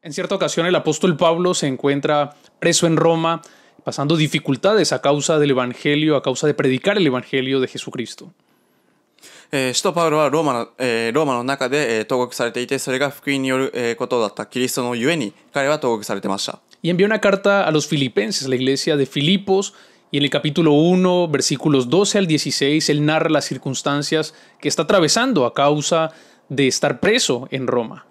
En cierta ocasión el apóstol Pablo se encuentra preso en Roma, pasando dificultades a causa del Evangelio, a causa de predicar el Evangelio de Jesucristo. 使徒パウロはローマの中で、投獄されていて、それが福音による、ことだったキリストのゆえに彼は投獄されてました。Y envió una carta a los filipenses, la iglesia de Filipos, y en el capítulo 1, versículos 12 al 16, él narra las circunstancias que está atravesando a causa de estar preso en Roma.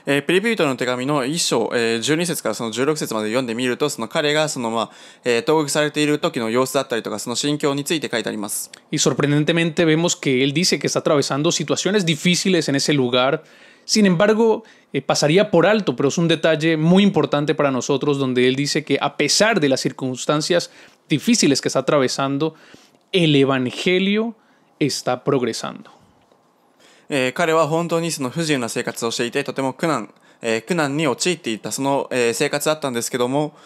ピリピ人の手紙の1章、12節からその16節まで読んでみると、その彼が投獄されている時の様子だったりとか、その心境について書いてあります。Y sorprendentemente vemos que él dice que está atravesando situaciones difíciles en ese lugar. Sin embargo, pasaría por alto, pero es un detalle muy importante para nosotros, donde él dice que a pesar de las circunstancias difíciles que está atravesando, el Evangelio está progresando. 彼は本当にその不自由な生活をしていて、とても苦難に陥っていたその、生活だったんですけども、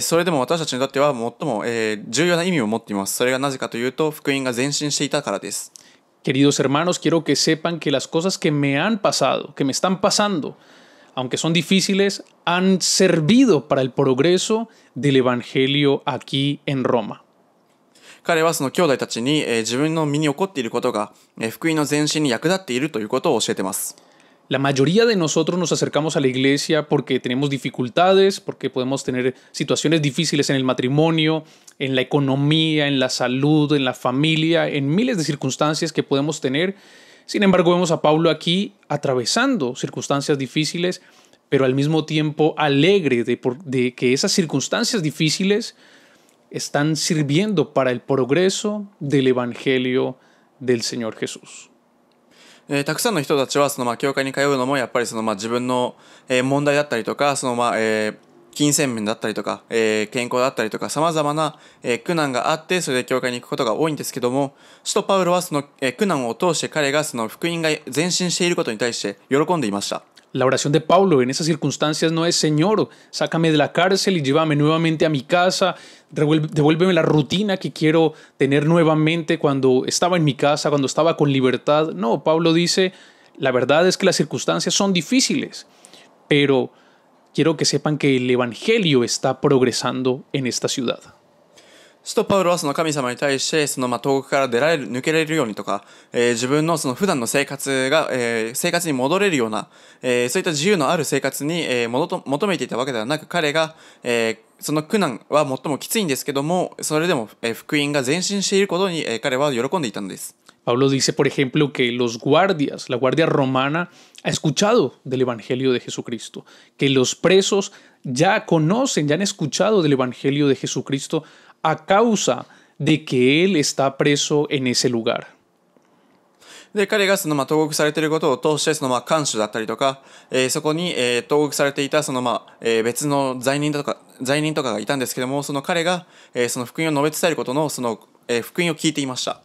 それでも私たちにとっては最も、重要な意味を持っています。それがなぜかというと、福音が前進していたからです。Queridos hermanos, quiero que sepan que las cosas que me han pasado, que me están pasando, aunque son difíciles, han servido para el progreso del Evangelio aquí en Roma. 彼はその兄弟たちに、自分の身に起こっていることが、福音の前進に役立っているということを教えています。La mayoría de nosotros nos acercamos a la iglesia porque tenemos dificultades, porque podemos tener situaciones difíciles en el matrimonio, en la economía, en la salud, en la familia, en miles de circunstancias que podemos tener. Sin embargo, vemos a Pablo aquí atravesando circunstancias difíciles, pero al mismo tiempo alegre de que esas circunstancias difíciles están sirviendo para el progreso del Evangelio del Señor Jesús. たくさんの人たちは教会に通うのもやっぱり自分の、問題だったりとか金銭面だったりとか、健康だったりとかさまざまな、苦難があってそれで教会に行くことが多いんですけども、使徒パウロはその、苦難を通して彼がその福音が前進していることに対して喜んでいました。La oración de Pablo en esas circunstancias no es: Señor, sácame de la cárcel y llévame nuevamente a mi casa, devuélveme la rutina que quiero tener nuevamente cuando estaba en mi casa, cuando estaba con libertad. No, Pablo dice, la verdad es que las circunstancias son difíciles, pero quiero que sepan que el Evangelio está progresando en esta ciudad. 使徒パウロはその神様に対して投獄から抜けられるようにとか、自分のその普段の生活に戻れるような、そういった自由のある生活に、求めていたわけではなく、彼が、その苦難は最もきついんですけども、それでも、福音が前進していることに、彼は喜んでいたのです。Pablo dice, por ejemplo, que la guardia romana, ha escuchado del Evangelio de Jesucristo, que los presos ya han escuchado del Evangelio de Jesucristo a causa de que él está preso en ese lugar. で彼が投獄されていることを通して看守だったりとか、そこに、投獄されていた別の罪人とかがいたんですけども、その彼が、その福音を述べ伝えることの福音を聞いていました。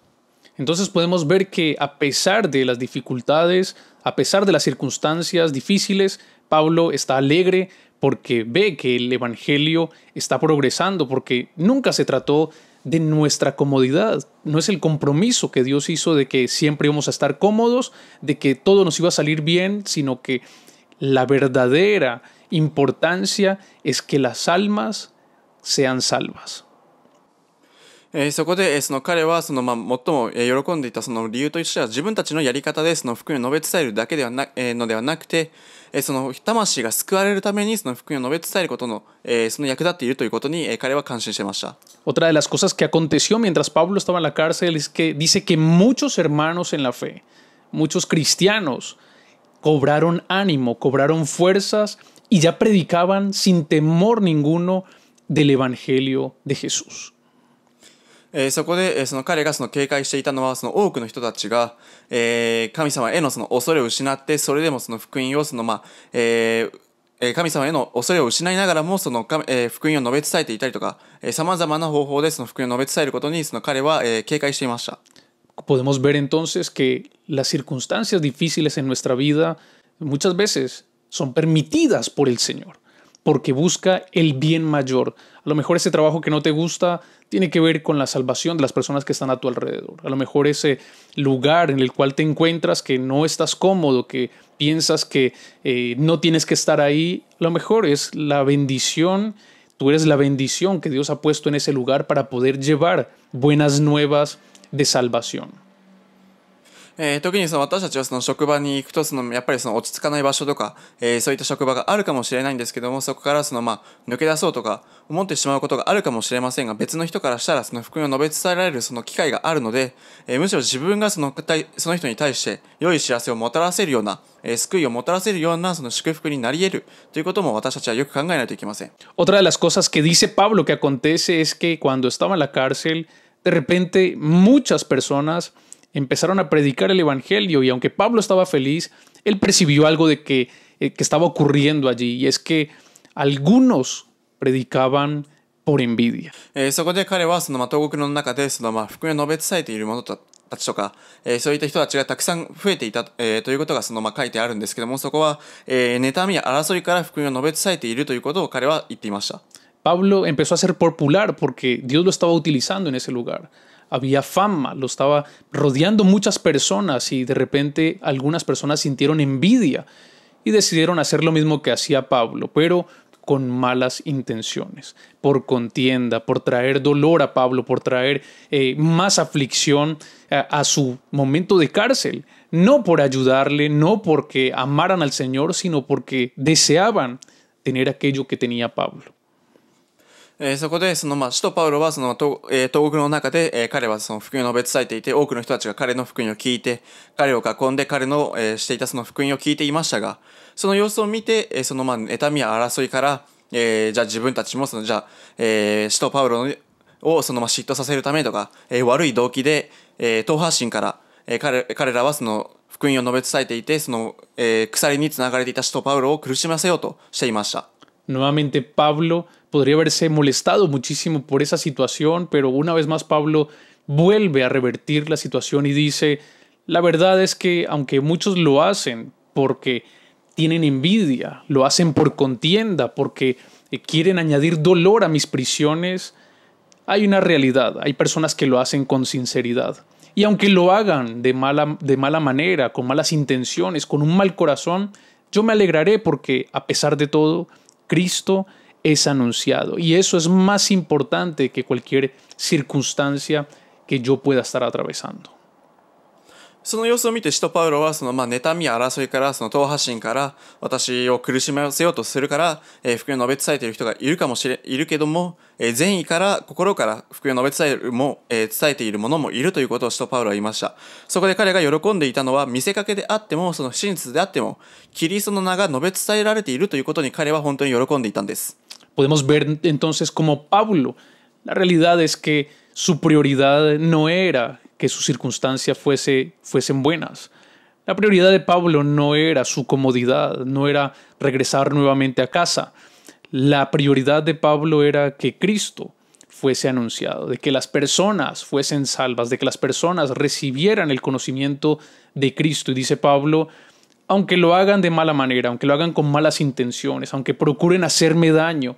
Entonces podemos ver que a pesar de las dificultades, a pesar de las circunstancias difíciles, Pablo está alegre porque ve que el Evangelio está progresando, porque nunca se trató de nuestra comodidad. No es el compromiso que Dios hizo de que siempre íbamos a estar cómodos, de que todo nos iba a salir bien, sino que la verdadera importancia es que las almas sean salvas. そこで彼は最も喜んでいた理由としては、自分たちのやり方で福音を述べ伝えるだけではなくて、魂が救われるために福音を述べ伝えることの、役立っているということに、彼は感心していました。Otra de las cosas que aconteció mientras Pablo estaba en la cárcel es que dice que muchos hermanos en la fe, muchos cristianos, cobraron ánimo, cobraron fuerzas y ya predicaban sin temor ninguno del Evangelio de Jesús. そこで彼が警戒していたのは多くの人たちが、神様への恐れを失って、それでも福音を神様への恐れを失いながらも福音を述べ伝えていたりとか、さまざまな方法で福音を述べ伝えることに彼は、警戒していました。Podemos ver entonces que las circunstancias difíciles en nuestra vida muchas veces son permitidas por el Señor, porque busca el bien mayor. A lo mejor ese trabajo que no te gusta tiene que ver con la salvación de las personas que están a tu alrededor. A lo mejor ese lugar en el cual te encuentras que no estás cómodo, que piensas que no tienes que estar ahí, lo mejor es la bendición. Tú eres la bendición que Dios ha puesto en ese lugar para poder llevar buenas nuevas de salvación. 特にその私たちはその職場に行くとやっぱりその落ち着かない場所とか、そういった職場があるかもしれないんですけども、そこから抜け出そうとか思ってしまうことがあるかもしれませんが、別の人からしたらその福音を述べ伝えられるその機会があるので、むしろ自分がその人に対して良い知らせをもたらせるような、救いをもたらせるようなその祝福になり得るということも私たちはよく考えないといけません。Otra de las cosas que dice Pablo que acontece es que cuando estaba en la cárcel, de repente muchas personas empezaron a predicar el evangelio y aunque Pablo estaba feliz, él percibió algo de que estaba ocurriendo allí y es que algunos predicaban por envidia. そこで彼は東国の中で福音を述べ伝えている者たちとか、そういった人たちがたくさん増えていた、ということが書いてあるんですけども、そこは、妬みや争いから福音を述べ伝えているということを彼は言っていました。Pablo empezó a ser popular porque Dios lo estaba utilizando en ese lugar. Había fama, lo estaba rodeando muchas personas y de repente algunas personas sintieron envidia y decidieron hacer lo mismo que hacía Pablo, pero con malas intenciones, por contienda, por traer dolor a Pablo, por traer más aflicción a su momento de cárcel, no por ayudarle, no porque amaran al Señor, sino porque deseaban tener aquello que tenía Pablo. そこで使徒パウロは東国の中で、彼はその福音を述べ伝えていて、多くの人たちが彼の福音を聞いて、彼を囲んで彼の、していたその福音を聞いていましたが、その様子を見て、妬みや争いから、じゃあ自分たちも使徒パウロを嫉妬させるためとか、悪い動機で、党派心から、彼らはその福音を述べ伝えていて、鎖につながれていた使徒パウロを苦しませようとしていました。Nuevamente Pablo podría haberse molestado muchísimo por esa situación, pero una vez más Pablo vuelve a revertir la situación y dice, la verdad es que aunque muchos lo hacen porque tienen envidia, lo hacen por contienda, porque quieren añadir dolor a mis prisiones, hay una realidad, hay personas que lo hacen con sinceridad. Y aunque lo hagan de mala manera, con malas intenciones, con un mal corazón, yo me alegraré porque a pesar de todo, Cristo es anunciado y eso es más importante que cualquier circunstancia que yo pueda estar atravesando. その様子を見て使徒パウロは妬みや争いから党派心から私を苦しませようとするから、福音を述べ伝えている人がいるけども、善意から心から福音を述べ伝えている者もいるということを使徒パウロは言いました。そこで彼が喜んでいたのは見せかけであってもその真実であってもキリストの名が述べ伝えられているということに彼は本当に喜んでいたんです。Podemos ver entonces como Pablo, la realidad es que su prioridad no era que sus circunstancias fuesen buenas. La prioridad de Pablo no era su comodidad, no era regresar nuevamente a casa. La prioridad de Pablo era que Cristo fuese anunciado, de que las personas fuesen salvas, de que las personas recibieran el conocimiento de Cristo. Y dice Pablo, aunque lo hagan de mala manera, aunque lo hagan con malas intenciones, aunque procuren hacerme daño,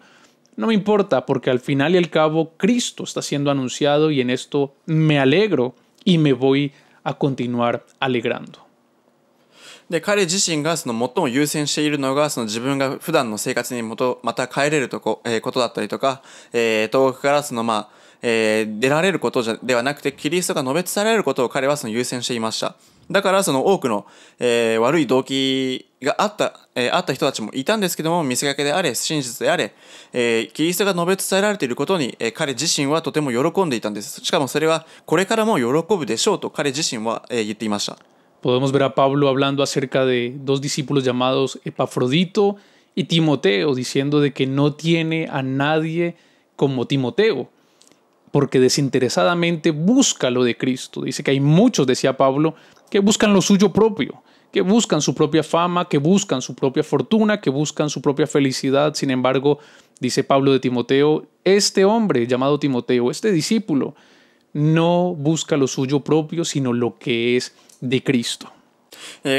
no me importa porque al final y al cabo Cristo está siendo anunciado y en esto me alegro y me voy a continuar alegrando. で彼自身が最も優先しているのが自分が普段の生活にまた帰れることだったりとか、遠くから出られることではなくてキリストが述べ伝えられることを彼は優先していました。だから多くの、悪い動機があった人たちもいたんですけども、見せかけであれ真実であれ、キリストが述べ伝えられていることに、彼自身はとても喜んでいたんです。しかもそれはこれからも喜ぶでしょうと彼自身は、言っていました。Podemos ver a Pablo hablando acerca de dos discípulos llamados Epafrodito y Timoteo, diciendo de que no tiene a nadie como Timoteo, porque desinteresadamente busca lo de Cristo. Dice que hay muchos, decía Pablo, que buscan lo suyo propio, que buscan su propia fama, que buscan su propia fortuna, que buscan su propia felicidad. Sin embargo, dice Pablo de Timoteo, este hombre llamado Timoteo, este discípulo, no busca lo suyo propio, sino lo que es de Cristo.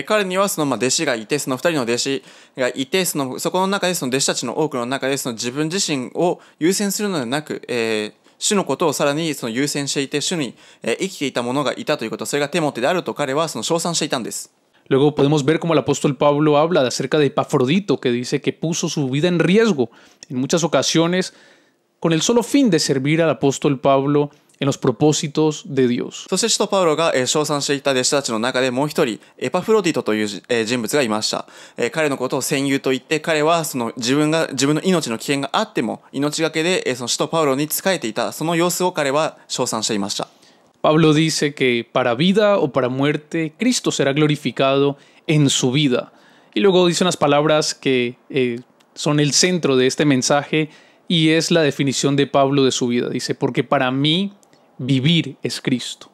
彼には弟子がいて、2人の弟子がいて、そこの中で弟子たちの多くの中で自分自身を優先するのではなく、主のことをさらに優先していて主に生きていた者がいたということ、それがテモテであると彼は称賛していたんです。Luego podemos ver cómo el apóstol Pablo habla acerca de Epafrodito, que dice que puso su vida en riesgo en muchas ocasiones con el solo fin de servir al apóstol Pablo en los propósitos de Dios. そして使徒パウロが称賛していた弟子たちの中でもう一人エパフロディトという人物がいました。彼のことを戦友と言って、彼はその自分の命の危険があっても命がけでその使徒パウロに仕えていた、その様子を彼は称賛していました。Pablo dice que para vida o para muerte, Cristo será glorificado en su vida. Y luego dice unas palabras que son el centro de este mensaje y es la definición de Pablo de su vida. Dice, porque para mí vivir es Cristo.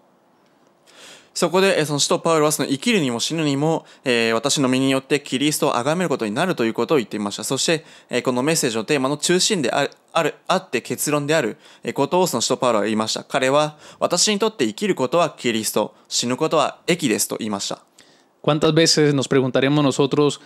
そこでその使徒パウロはその生きるにも死ぬにも、私の身によってキリストを崇めることになるということを言っていました。そして、このメッセージのテーマの中心であって結論であることをその使徒パウロは言いました。彼は私にとって生きることはキリスト、死ぬことは益ですと言いました。¿Cuántas veces nos preguntaremos nosotros,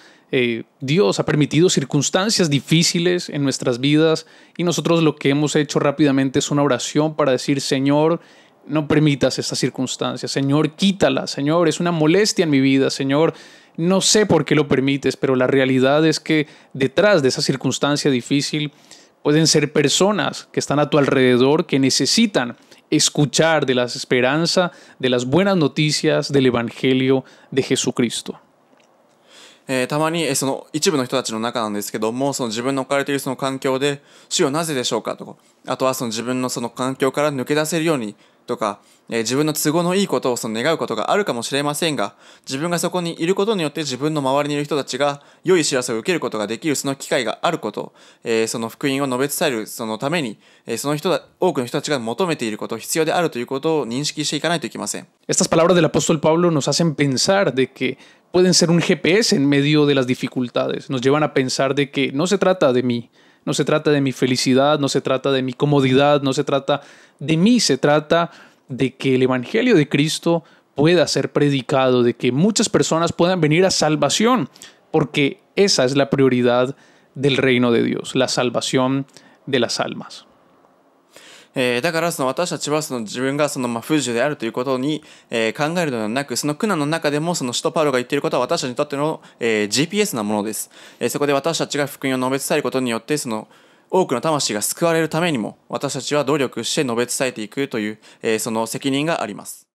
Dios ha permitido circunstancias difíciles en nuestras vidas y nosotros lo que hemos hecho rápidamente es una oración para decir, Señor, no permitas estas circunstancias, Señor, quítalas, Señor, es una molestia en mi vida, Señor, no sé por qué lo permites, pero la realidad es que detrás de esa circunstancia difícil pueden ser personas que están a tu alrededor que necesitan escuchar de la esperanza, de las buenas noticias del Evangelio de Jesucristo. たまにその一部の人たちの中なんですけども、その自分の置かれているその環境で主よなぜでしょうかとか、あとはその自分のその環境から抜け出せるようにとか、自分の都合のいいことをその願うことがあるかもしれませんが、自分がそこにいることによって自分の周りにいる人たちが良い知らせを受けることができるその機会があること、その福音を述べ伝えるそのために、多くの人たちが求めていること、必要であるということを認識していかないといけません。Estas palabras del apóstol Pablo nos hacen pensar de que pueden ser un GPS en medio de las dificultades. Nos llevan a pensar de que no se trata de mí, no se trata de mi felicidad, no se trata de mi comodidad, no se trata de mí, se trata de que el Evangelio de Cristo pueda ser predicado, de que muchas personas puedan venir a salvación, porque esa es la prioridad del reino de Dios, la salvación de las almas. だからその私たちはその自分がその不自由であるということに、考えるのではなく、その苦難の中でもその使徒パウロが言っていることは私たちにとっての、GPS なものです。そこで私たちが福音を述べ伝えることによってその多くの魂が救われるためにも私たちは努力して述べ伝えていくという、その責任があります。